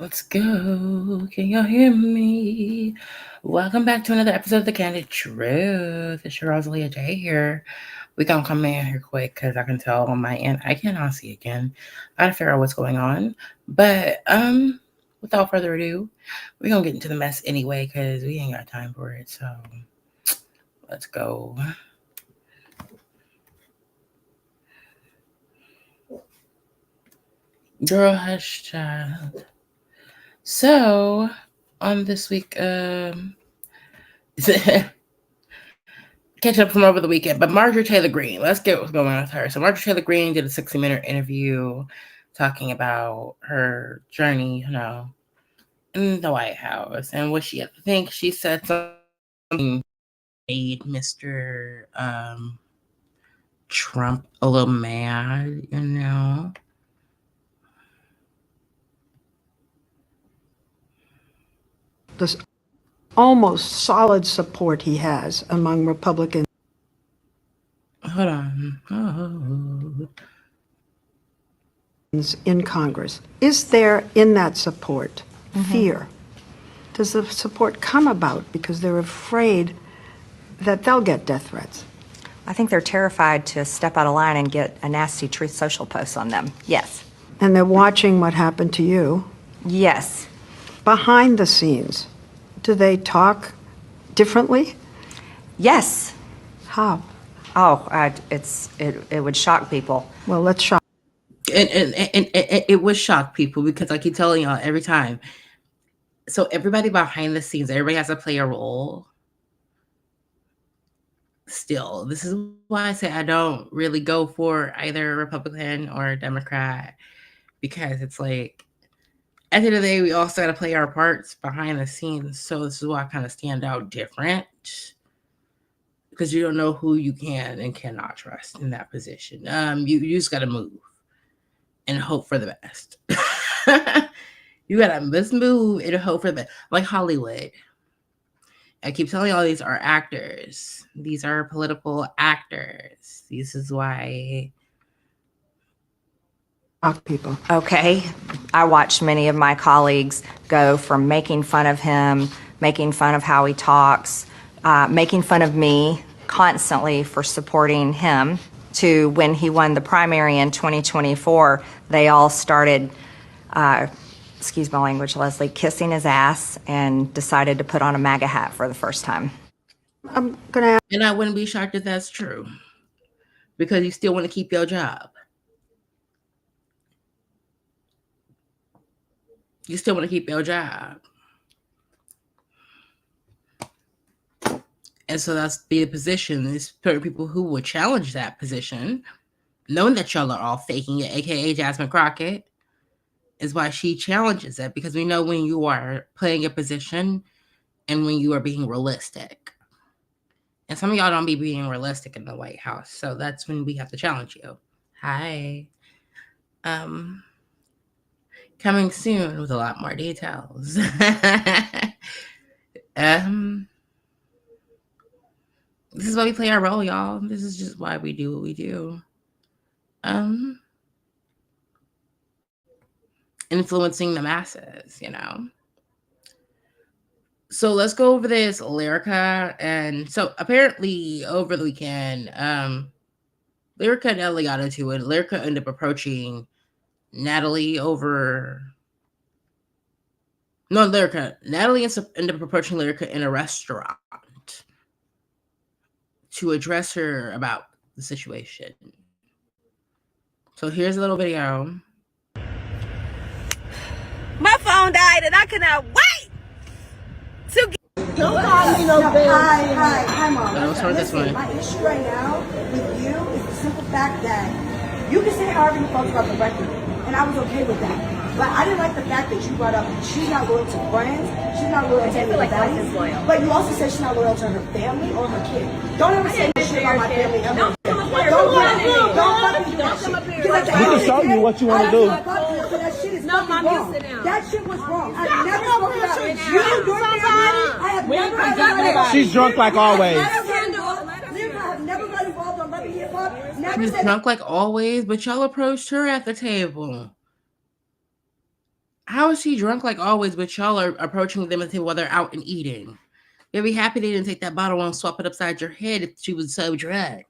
Let's go. Can y'all hear me? Welcome back to another episode of The Candid Truth. It's your Rosalia J here. We're going to come in here quick because I can tell on my end I cannot see again. I gotta figure out what's going on. But without further ado, we're going to get into the mess anyway because we ain't got time for it. So let's go. Girl, hush, child. So, on this week, catch up from over the weekend, but Marjorie Taylor Greene, let's get what's going on with her. So Marjorie Taylor Greene did a 60minute interview talking about her journey, in the White House and what she had to think. She said something made Mr. Trump a little mad, This almost solid support he has among Republicans. Hold on. In Congress. Is there in that support fear? Does the support come about because they're afraid that they'll get death threats? I think they're terrified to step out of line and get a nasty Truth Social post on them. Yes. And they're watching what happened to you? Yes. Behind the scenes, do they talk differently? Yes. How? Oh, it would shock people. Well, let's shock. And it would shock people because I keep telling y'all every time. So everybody behind the scenes, everybody has to play a role. Still, this is why I say I don't really go for either Republican or Democrat, because it's like at the end of the day, we also got to play our parts behind the scenes. So this is why I kind of stand out different, because you don't know who you can and cannot trust in that position. You just got to move and hope for the best. You gotta just move and hope for the best. Like Hollywood. I keep telling y'all, these are actors. These are political actors. This is why. People. Okay. I watched many of my colleagues go from making fun of him, making fun of how he talks, making fun of me constantly for supporting him, to when he won the primary in 2024, they all started, excuse my language, Leslie, kissing his ass and decided to put on a MAGA hat for the first time. I'm going to ask. And I wouldn't be shocked if that's true, because you still want to keep your job. You still want to keep your job. And so that's the position. There's certain people who would challenge that position, knowing that y'all are all faking it, aka Jasmine Crockett, is why she challenges it, because we know when you are playing a position and when you are being realistic. And some of y'all don't be being realistic in the White House. So that's when we have to challenge you. Hi. Coming soon with a lot more details. This is why we play our role, y'all. This is just why we do what we do. Influencing the masses, So let's go over this Lyrica. And so apparently over the weekend, Lyrica and Natalie got into it. Lyrica ended up approaching Natalie over... No, Lyrica. Natalie ended up approaching Lyrica in a restaurant to address her about the situation. So here's a little video. My phone died and I cannot wait to get... Don't call me no bitch. Hi, Mom. Let's start this one. My issue right now with you is the simple fact that you can say however you felt about the record, and I was okay with that. But I didn't like the fact that you brought up she's not loyal to friends, she's not loyal to any of the Baddies, but you also said she's not loyal to her family or her kid. Don't ever say shit about my family ever. Don't fucking do that. We can show you what you want to do. That shit is fucking wrong. That shit was wrong. I've never spoken about you, your family. I have never ever. She's drunk like always. I have never got involved on Love and Hip Hop. Never She's said drunk like always, but y'all approached her at the table. How is she drunk like always, but y'all are approaching them at the table while they're out and eating? You'll be happy they didn't take that bottle and swap it upside your head if she was so drunk.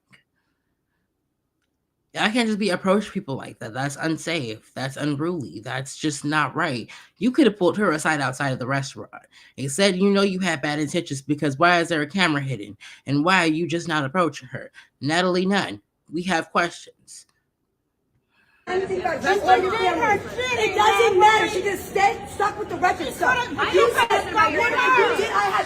I can't just be approach people like that. That's unsafe. That's unruly. That's just not right. You could have pulled her aside outside of the restaurant and said, you know, you had bad intentions because why is there a camera hidden? And why are you just not approaching her? Natalie Nunn, we have questions. Anything about you or your family. It doesn't matter. She just stuck with the record stuff. You said about your daughter.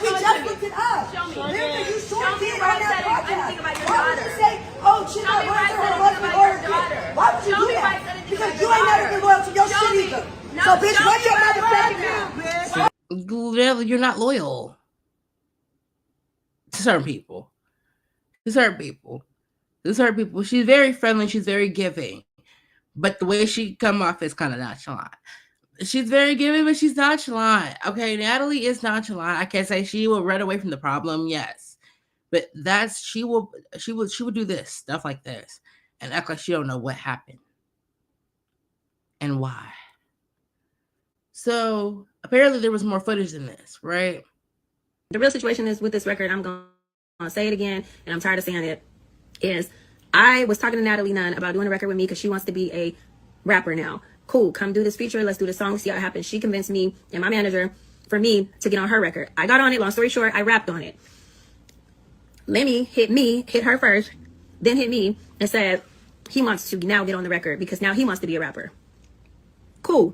We just looked it up. Lyrica, you sure did on that podcast. Why would you say, oh, she's not loyal to her husband or her kid? Why would you do that? Because you ain't never been loyal to your shit either. So, bitch, what's your motherfucking now? You're not loyal to certain people. To certain people. To certain people. She's very friendly. She's very giving. But the way she come off is kind of nonchalant. She's very giving, but she's nonchalant. Okay, Natalie is nonchalant. I can't say she will run away from the problem, yes. But she would do this, stuff like this, and act like she don't know what happened. And why. So apparently there was more footage than this, right? The real situation is with this record, I'm going to say it again, and I'm tired of saying it, is I was talking to Natalie Nunn about doing a record with me because she wants to be a rapper now. Cool, come do this feature. Let's do the song, see how it happens. She convinced me and my manager for me to get on her record. I got on it. Long story short, I rapped on it. Lemmy hit her first, then hit me and said he wants to now get on the record because now he wants to be a rapper. Cool.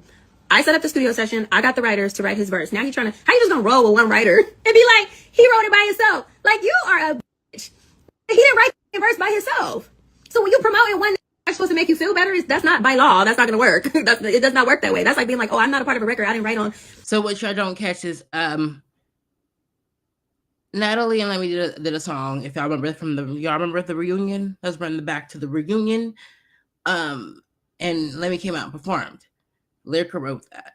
I set up the studio session. I got the writers to write his verse. Now he's trying to, how you just gonna roll with one writer and be like, he wrote it by himself? Like, you are a bitch. He didn't write the verse by himself. So when you promote it one that's supposed to make you feel better, that's not by law. That's not gonna work. It does not work that way. That's like being like, oh, I'm not a part of a record. I didn't write on. So what y'all don't catch is Natalie and Lemmy did a song. If y'all remember the reunion? Let's run back to the reunion. And Lemmy came out and performed. Lyrica wrote that.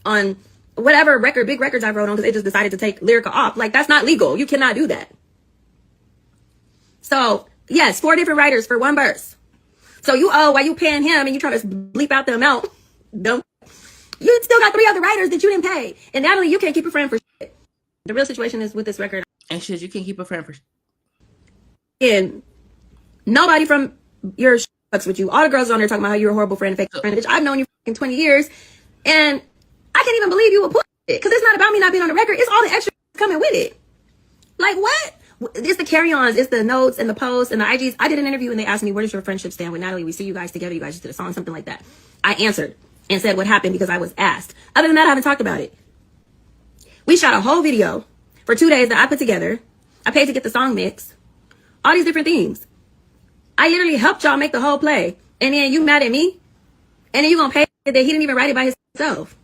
On whatever record, big records I wrote on, because they just decided to take Lyrica off. Like, that's not legal. You cannot do that. So, yes, 4 different writers for one verse. So while you paying him and you trying to bleep out the amount, you still got 3 other writers that you didn't pay. And Natalie, you can't keep a friend for shit. The real situation is with this record. And shit, you can't keep a friend for shit. And nobody from your fucks with you. All the girls on there talking about how you're a horrible friend, fake friend. Bitch, I've known you for 20 years. And I can't even believe you would put it. Because it's not about me not being on the record. It's all the extra coming with it. Like, what? It's the carry-ons, it's the notes and the posts and the IGs. I did an interview and they asked me, where does your friendship stand with Natalie? We see you guys together. You guys just did a song, something like that. I answered and said what happened because I was asked. Other than that, I haven't talked about it. We shot a whole video for 2 days that I put together. I paid to get the song mix. All these different things. I literally helped y'all make the whole play. And then you mad at me? And then you gonna pay that he didn't even write it by himself.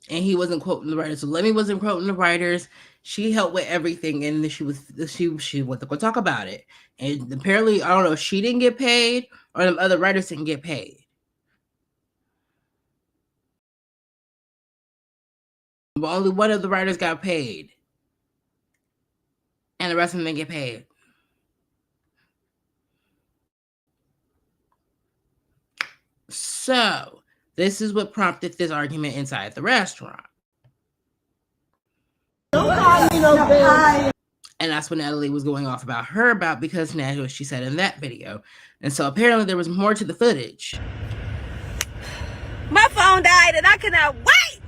And he wasn't quoting the writers. So Lemmy wasn't quoting the writers. She helped with everything, and she went to go talk about it. And apparently, I don't know if she didn't get paid or the other writers didn't get paid. But only one of the writers got paid, and the rest of them didn't get paid. So this is what prompted this argument inside the restaurant. And that's what Natalie was going off about because Natalie, what she said in that video. And so apparently there was more to the footage. My phone died and I cannot wait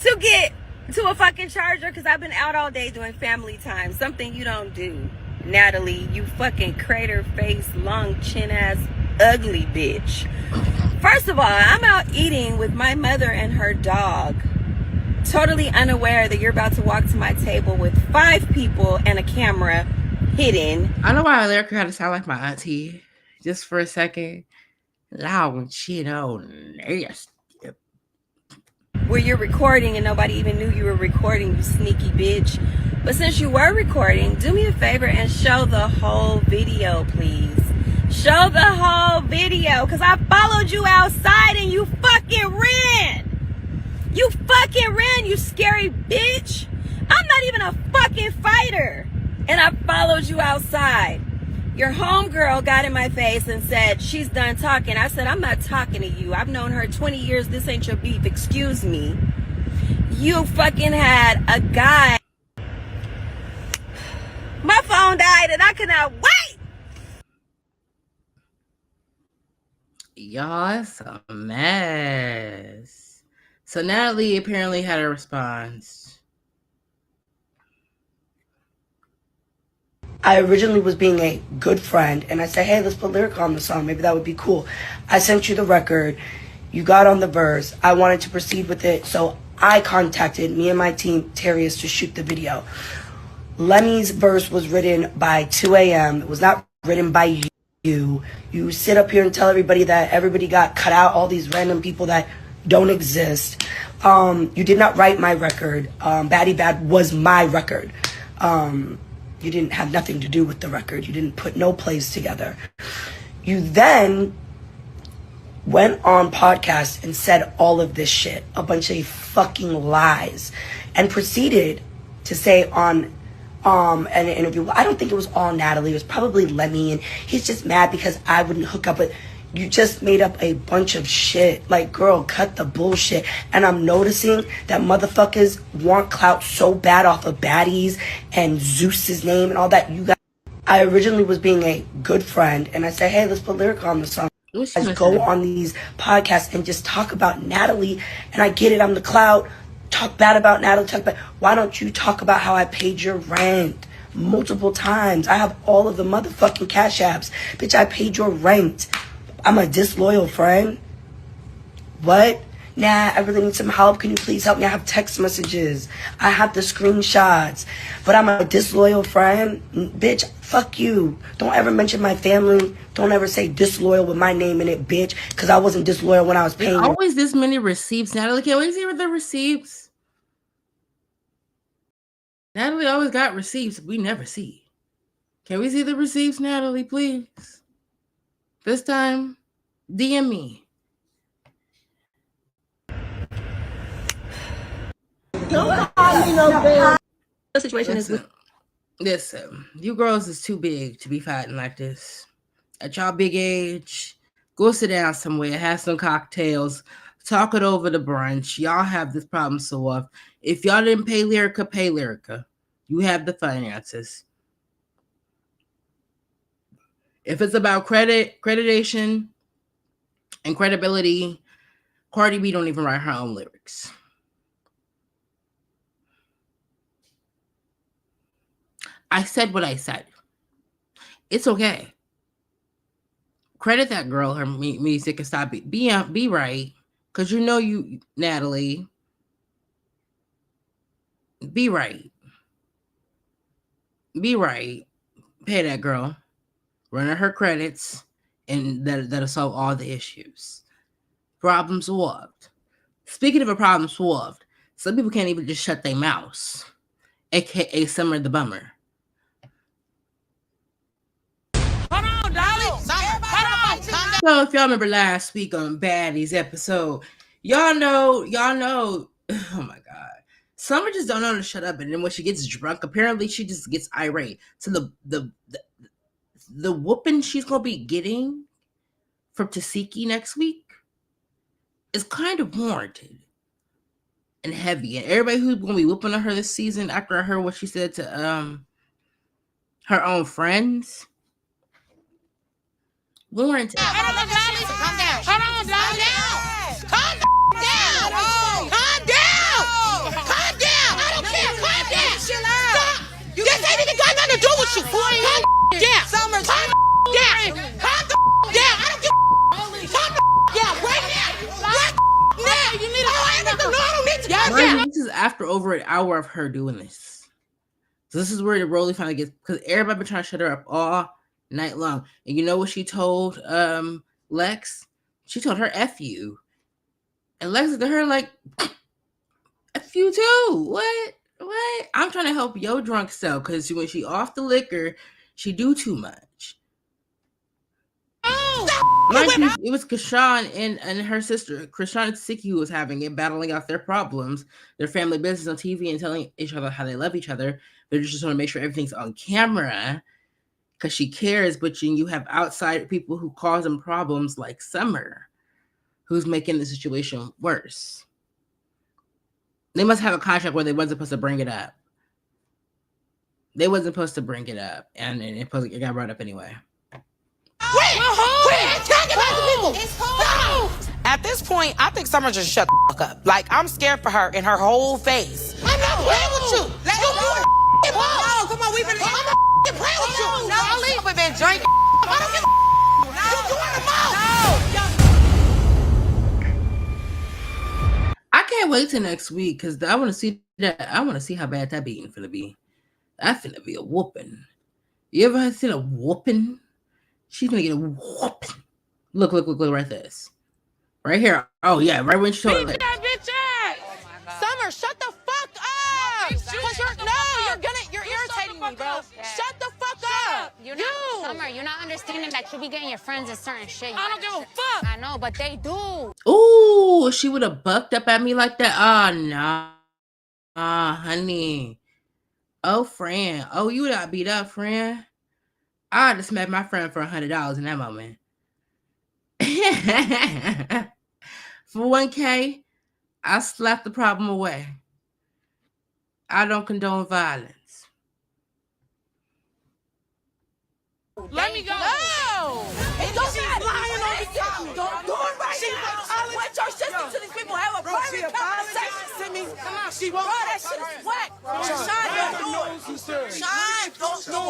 to get to a fucking charger because I've been out all day doing family time. Something you don't do, Natalie, you fucking crater face, long chin ass, ugly bitch. First of all, I'm out eating with my mother and her dog. Totally unaware that you're about to walk to my table with 5 people and a camera hidden. I know why Lyrica kind of sound like my auntie. Just for a second. Loud, nasty. Where you're recording and nobody even knew you were recording, you sneaky bitch. But since you were recording, do me a favor and show the whole video, please. Show the whole video, because I followed you outside and you fucking ran. You fucking ran, you scary bitch. I'm not even a fucking fighter. And I followed you outside. Your homegirl got in my face and said she's done talking. I said, I'm not talking to you. I've known her 20 years. This ain't your beef. Excuse me. You fucking had a guy. My phone died and I cannot wait. Y'all, it's a mess. So Natalie apparently had a response. I originally was being a good friend, and I said, hey, let's put Lyrica on the song. Maybe that would be cool. I sent you the record. You got on the verse. I wanted to proceed with it, so I contacted me and my team, Terrius, to shoot the video. Lemmy's verse was written by 2 a.m. It was not written by you. You sit up here and tell everybody that everybody got cut out, all these random people that don't exist. You did not write my record. Baddie Bad was my record. You didn't have nothing to do with the record. You didn't put no plays together. You then went on podcast and said all of this shit, a bunch of fucking lies, and proceeded to say on an interview, I don't think it was all Natalie, it was probably Lemmy, and he's just mad because I wouldn't hook up with, you just made up a bunch of shit. Like, girl, cut the bullshit. And I'm noticing that motherfuckers want clout so bad off of Baddies and Zeus's name and all that. You guys, I originally was being a good friend, and I said, hey, let's put Lyrica on the song. Let's go on these podcasts and just talk about Natalie. And I get it, I'm the clout. Talk bad about Natalie. Talk bad. Why don't you talk about how I paid your rent multiple times? I have all of the motherfucking cash apps. Bitch, I paid your rent. I'm a disloyal friend. What? Nah, I really need some help. Can you please help me? I have text messages. I have the screenshots. But I'm a disloyal friend. Bitch, fuck you. Don't ever mention my family. Don't ever say disloyal with my name in it, bitch. Because I wasn't disloyal when I was paying. There's always this many receipts, Natalie. Can we see the receipts? Natalie always got receipts we never see. Can we see the receipts, Natalie, please? This time, DM me. The situation is with. Listen, you girls is too big to be fighting like this. At y'all big age, go sit down somewhere, have some cocktails, talk it over the brunch. Y'all have this problem solved. If y'all didn't pay Lyrica, pay Lyrica. You have the finances. If it's about accreditation and credibility, Cardi B don't even write her own lyrics. I said what I said. It's okay. Credit that girl, her music, and stop it. Be right. Because you know you, Natalie. Be right. Be right. Pay that girl. Run her credits. And that'll solve all the issues. Problem solved. Speaking of a problem solved, some people can't even just shut their mouths. AKA Summer the Bummer. So if y'all remember last week on Baddies episode, y'all know, oh my God. Summer just don't know to shut up. And then when she gets drunk, apparently she just gets irate. So the whooping she's going to be getting from Tasiki next week is kind of warranted and heavy. And everybody who's going to be whooping on her this season, after I heard what she said to her own friends, warranted. Calm down. Calm down. I don't care. Calm down. This ain't even got nothing to do with you. Calm down. Calm down. I don't give a calm down right now. You need This is after over an hour of her doing this. So this is where the Rolly finally gets, because everybody been trying to shut her up all night long. And you know what she told Lex? She told her F you. And Lex looked at her like, F you too. What? I'm trying to help your drunk self, because when she off the liquor, she do too much. It was Krishan and her sister, Krishan and Tasiki, who was having it, battling out their problems, their family business on TV, and telling each other how they love each other. They're just trying to make sure everything's on camera. because she cares, but you have outside people who cause them problems like Summer, who's making the situation worse. They must have a contract where they wasn't supposed to bring it up. They wasn't supposed to bring it up, and it got brought up anyway. Quit talking about the people. No. At this point, I think Summer just shut the fuck up. Like, I'm scared for her in her whole face. I'm not playing with you. Let's go. No, come on, we've been playing with you. No, we've been drinking. I don't give a you doing the most. I can't wait till next week because I want to see that. I want to see how bad that beating finna be. That finna be a whooping. You ever seen a whooping? She's gonna get a whooping. Look right this. Right here. Oh yeah, right when she told her. Beat that bitch ass. Summer, shut the fuck up. You're irritating me, bro. Shut the fuck up. Summer, you're not understanding that you be getting your friends in certain shit. I don't give a fuck. I know, but they do. Ooh, she would have bucked up at me like that. Oh no. Honey. Oh, friend. Oh, you got beat up, friend. I just met my friend for $100 in that moment. For $1K, I slapped the problem away. I don't condone violence. Let me go. No. It don't matter. Lying on me. Don't do it right now. What your sister to these people have a private conversation to me? Come on, she won't. Bro, that shit is whack. Sean, don't do it. Sean, don't do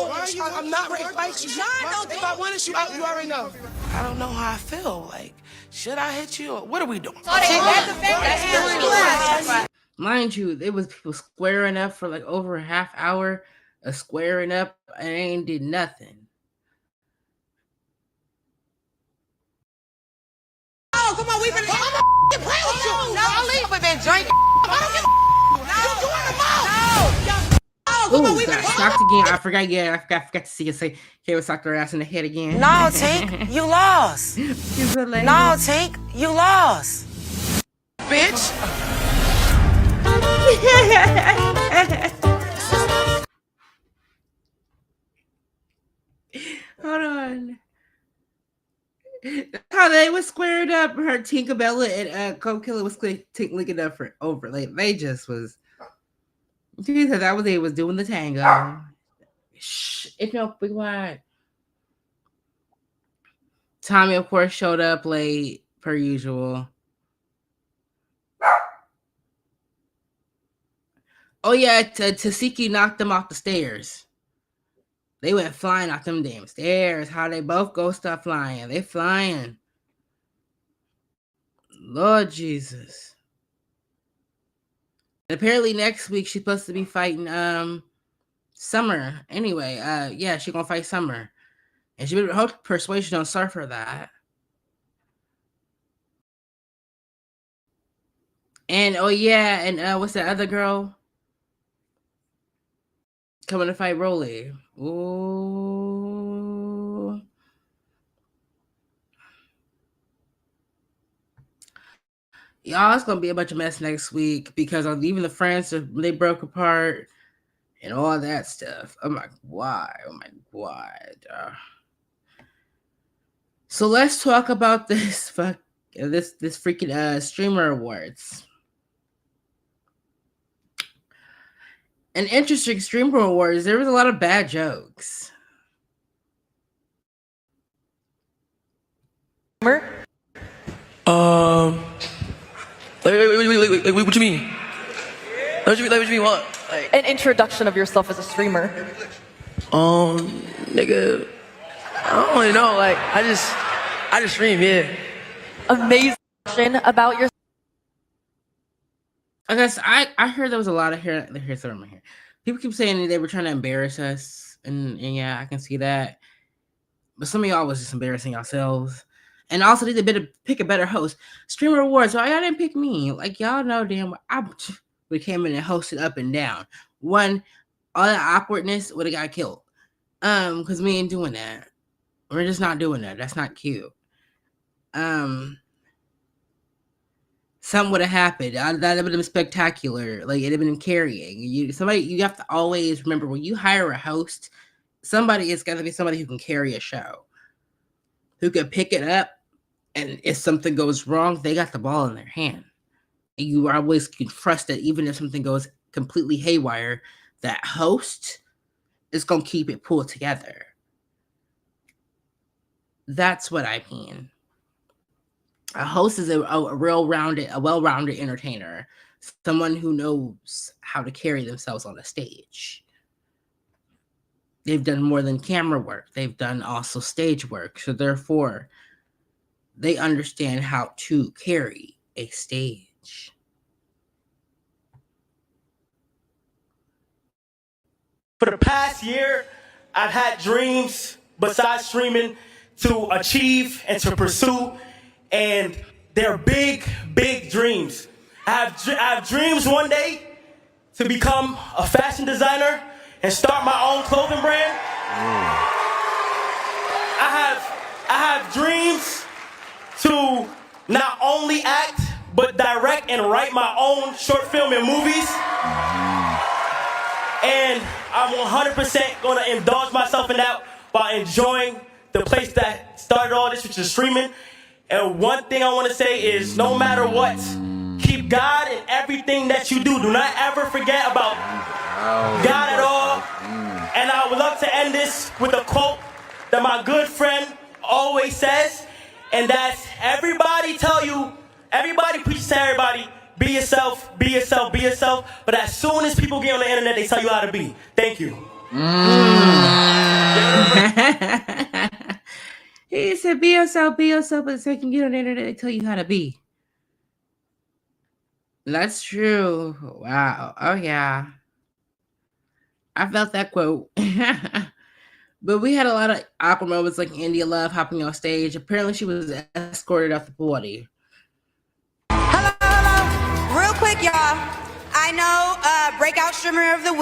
it. I'm not ready to fight you. Sean, don't do it. If I wanted you out, you already know. I don't know how I feel. Like, should I hit you? Or what are we doing? Mind you, it was people squaring up for like over a half hour of squaring up and ain't did nothing. Oh, come on, we've been playing with you. We've been drinking. I don't give a Ooh, got socked again. I forgot to see you say Kayla socked her ass in the head again. No, Tink, you lost. No, Tink, you lost. Bitch. Hold on. How they was squared up. Her Tinkerbella and Coke Killer was linking up for over. Like they just was. Jesus, that was they was doing the tango. Shh, if no be quiet. Tommy, of course, showed up late per usual. Oh yeah, Tasiki knocked them off the stairs. They went flying off them damn stairs. How they both go start flying. They flying. Lord Jesus. And apparently next week she's supposed to be fighting Summer. Anyway, yeah, she's gonna fight Summer. And she her persuasion don't serve her that. And oh yeah, and what's that other girl? Coming to fight Rolly. Ooh. Y'all, it's gonna be a bunch of mess next week because even the friends they broke apart and all that stuff. I'm like, why? Oh my God. So let's talk about this freaking streamer awards. An interesting streamer awards. There was a lot of bad jokes. Wait, what you mean? What you mean what? Like, an introduction of yourself as a streamer. Nigga, I don't really know. Like, I just stream, yeah. Amazing about your. I guess I heard there was a lot of hair. Here's some of my hair. People keep saying that they were trying to embarrass us, and yeah, I can see that. But some of y'all was just embarrassing yourselves. And also, they did pick a better host. Streamer Awards. So y'all didn't pick me. Like y'all know, damn. We came in and hosted up and down. One, all that awkwardness would have got killed. Because we ain't doing that. We're just not doing that. That's not cute. Something would have happened. That would have been spectacular. Like it'd have been carrying. You have to always remember when you hire a host. somebody is going to be somebody who can carry a show, who can pick it up, and if something goes wrong, they got the ball in their hand. And you always can trust that even if something goes completely haywire, that host is going to keep it pulled together. That's what I mean. A host is a well-rounded entertainer, someone who knows how to carry themselves on a stage. They've done more than camera work. They've done also stage work. So therefore, they understand how to carry a stage. For the past year, I've had dreams besides streaming to achieve and to pursue, and they're big, big dreams. I have dreams one day to become a fashion designer and start my own clothing brand. I have dreams to not only act, but direct and write my own short film and movies. And I'm 100% gonna indulge myself in that while enjoying the place that started all this, which is streaming. And one thing I wanna say is, no matter what, keep God in everything that you do. Do not ever forget about God at all. And I would love to end this with a quote that my good friend always says, and that's everybody preaches to everybody, be yourself, be yourself, be yourself. But as soon as people get on the internet, they tell you how to be. Thank you. He said, be yourself, but so you can get on the internet, they tell you how to be. That's true. Wow. Oh, yeah. I felt that quote. But we had a lot of awkward moments, like India Love hopping on stage. Apparently, she was escorted off the party. Real quick, y'all. I know Breakout Streamer of the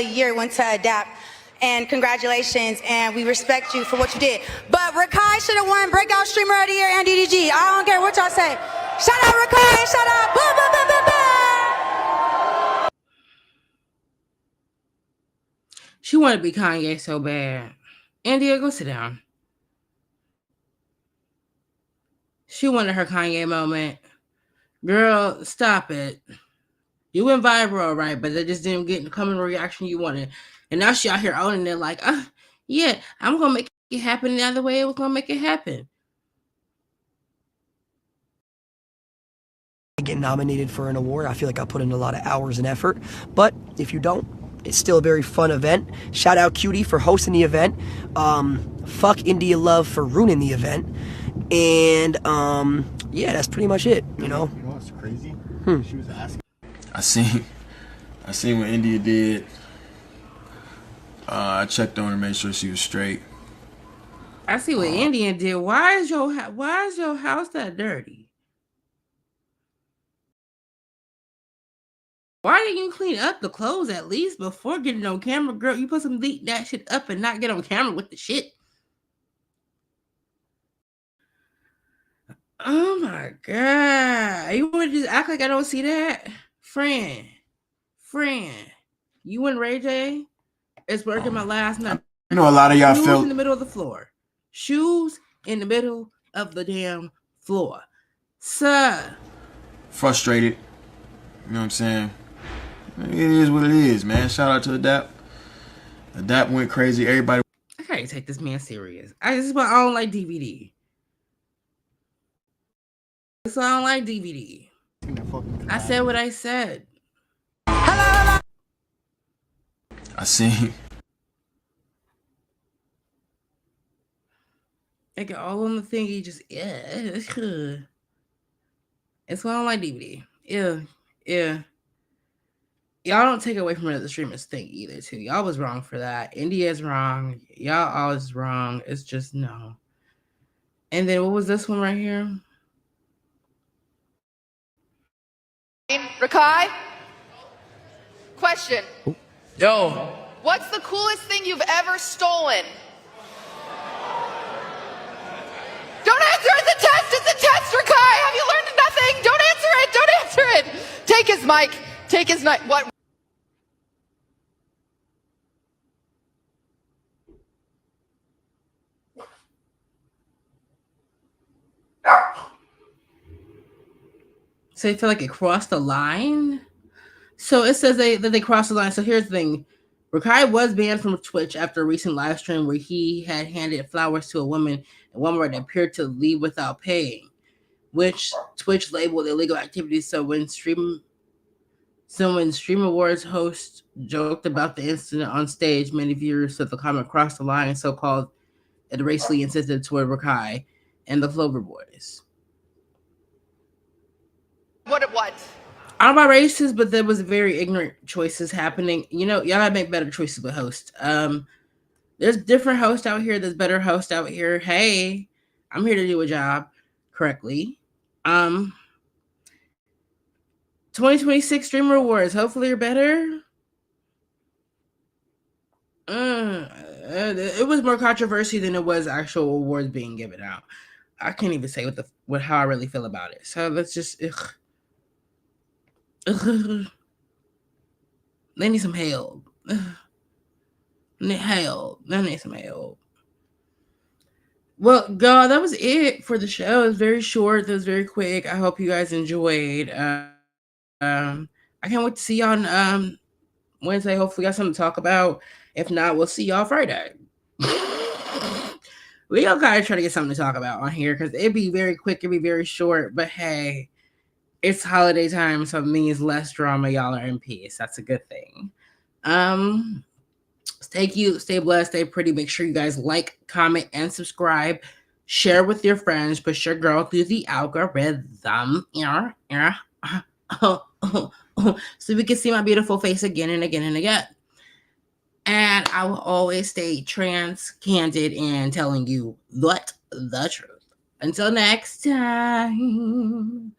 Year went to Adapt. And congratulations, and we respect you for what you did. But Rakai should have won Breakout Streamer of the Year and DDG. I don't care what y'all say. Shout out Rakai, shout out. Boom, boom, boom, boom, boom. She wanted to be Kanye so bad. India, go sit down. She wanted her Kanye moment. Girl, stop it. You went viral, right? But they just didn't get the coming reaction you wanted. And now she out here owning it like, yeah, I'm going to make it happen the other way it was going to make it happen. Get nominated for an award. I feel like I put in a lot of hours and effort. But if you don't, it's still a very fun event. Shout out Cutie for hosting the event. Fuck India Love for ruining the event. And yeah, that's pretty much it, you know. You know what's crazy? She was asking. I seen what India did. I checked on her, made sure she was straight. I see what Indian did. Why is your house that dirty? Why didn't you clean up the clothes at least before getting on camera, girl? You put some leak that shit up and not get on camera with the shit. Oh my God. You want to just act like I don't see that? Friend. You and Ray J is working my last night. You know, a lot of y'all Shoes felt in the middle of the floor. Shoes in the middle of the damn floor. Sir. frustrated. You know what I'm saying? It is what it is, man. Shout out to Adapt. Adapt went crazy. Everybody. I can't take this man serious. I don't like DVD. So I don't like DVD. I said what I said. I seen. Like all on the thing, he just It's why I don't like DVD. Yeah. Y'all don't take away from another streamers thing either, too. Y'all was wrong for that. India's wrong. Y'all always wrong. It's just no. And then what was this one right here? Rakai? Question. Yo. What's the coolest thing you've ever stolen? Don't answer it. It's a test. It's a test, Rakai. Have you learned nothing? Don't answer it. Don't answer it. Take his mic. Take his mic. What? So they feel like it crossed the line. So it says that they crossed the line. So here's the thing. Rakai was banned from Twitch after a recent live stream where he had handed flowers to a woman and one that appeared to leave without paying, which Twitch labeled illegal activities. So when Stream Awards host joked about the incident on stage, many viewers said the comment crossed the line, so-called and racially insensitive toward Rakai and the Flover Boys. What? I don't know about racist, but there was very ignorant choices happening. You know, y'all gotta make better choices with hosts. There's different hosts out here. There's better hosts out here. Hey, I'm here to do a job correctly. 2026 Streamer Awards. Hopefully, you're better. It was more controversy than it was actual awards being given out. I can't even say how I really feel about it. So let's just they need some help. They need some help. Well, God, that was it for the show. It was very short. It was very quick. I hope you guys enjoyed. I can't wait to see y'all on Wednesday. Hopefully, we got something to talk about. If not, we'll see y'all Friday. We all gotta try to get something to talk about on here because it'd be very quick, it'd be very short. But hey, it's holiday time, so it means less drama. Y'all are in peace. That's a good thing. Stay cute, stay blessed, stay pretty. Make sure you guys like, comment, and subscribe. Share with your friends. Push your girl through the algorithm. So we can see my beautiful face again and again and again. And I will always stay trans, candid, and telling you the truth. Until next time.